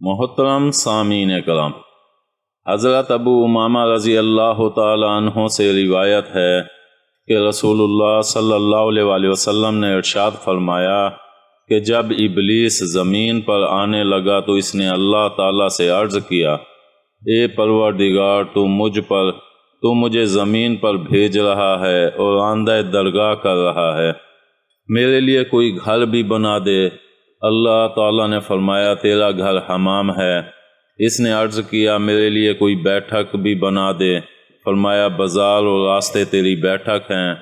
محترم سامعین کرام، حضرت ابو امامہ رضی اللہ تعالی عنہ سے روایت ہے کہ رسول اللہ صلی اللہ علیہ وآلہ وسلم نے ارشاد فرمایا کہ جب ابلیس زمین پر آنے لگا تو اس نے اللہ تعالیٰ سے عرض کیا، اے پروردگار، تو مجھے زمین پر بھیج رہا ہے اور آندہ درگاہ کر رہا ہے، میرے لیے کوئی گھر بھی بنا دے۔ اللہ تعالیٰ نے فرمایا، تیرا گھر حمام ہے۔ اس نے عرض کیا، میرے لیے کوئی بیٹھک بھی بنا دے۔ فرمایا، بازار اور راستے تیری بیٹھک ہیں۔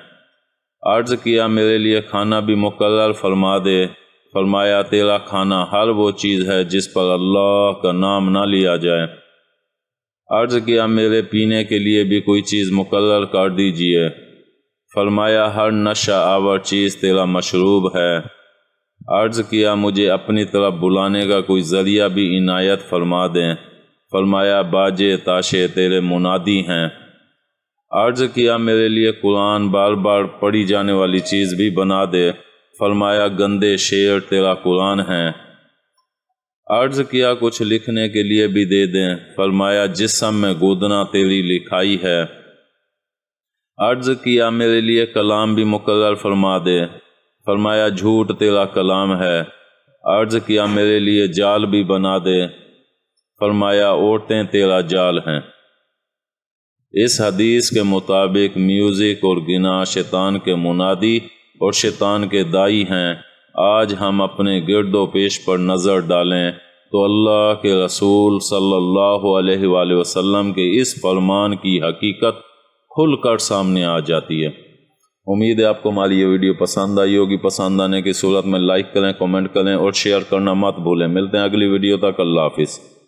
عرض کیا، میرے لیے کھانا بھی مقرر فرما دے۔ فرمایا، تیرا کھانا ہر وہ چیز ہے جس پر اللہ کا نام نہ لیا جائے۔ عرض کیا، میرے پینے کے لیے بھی کوئی چیز مقرر کر دیجئے۔ فرمایا، ہر نشہ آور چیز تیرا مشروب ہے۔ عرض کیا، مجھے اپنی طرف بلانے کا کوئی ذریعہ بھی عنایت فرما دیں۔ فرمایا، باجے تاشے تیرے منادی ہیں۔ عرض کیا، میرے لیے قرآن بار بار پڑھی جانے والی چیز بھی بنا دے۔ فرمایا، گندے شعر تیرا قرآن ہے۔ عرض کیا، کچھ لکھنے کے لیے بھی دے دیں۔ فرمایا، جسم میں گودنا تیری لکھائی ہے۔ عرض کیا، میرے لیے کلام بھی مقرر فرما دے۔ فرمایا، جھوٹ تیرا کلام ہے۔ عرض کیا، میرے لیے جال بھی بنا دے۔ فرمایا، عورتیں تیرا جال ہیں۔ اس حدیث کے مطابق میوزک اور گنا شیطان کے منادی اور شیطان کے دائی ہیں۔ آج ہم اپنے گرد و پیش پر نظر ڈالیں تو اللہ کے رسول صلی اللہ علیہ وآلہ وسلم کے اس فرمان کی حقیقت کھل کر سامنے آ جاتی ہے۔ امید ہے آپ کو ہماری یہ ویڈیو پسند آئی ہوگی۔ پسند آنے کی صورت میں لائک کریں، کمنٹ کریں اور شیئر کرنا مت بھولیں۔ ملتے ہیں اگلی ویڈیو تک۔ اللہ حافظ۔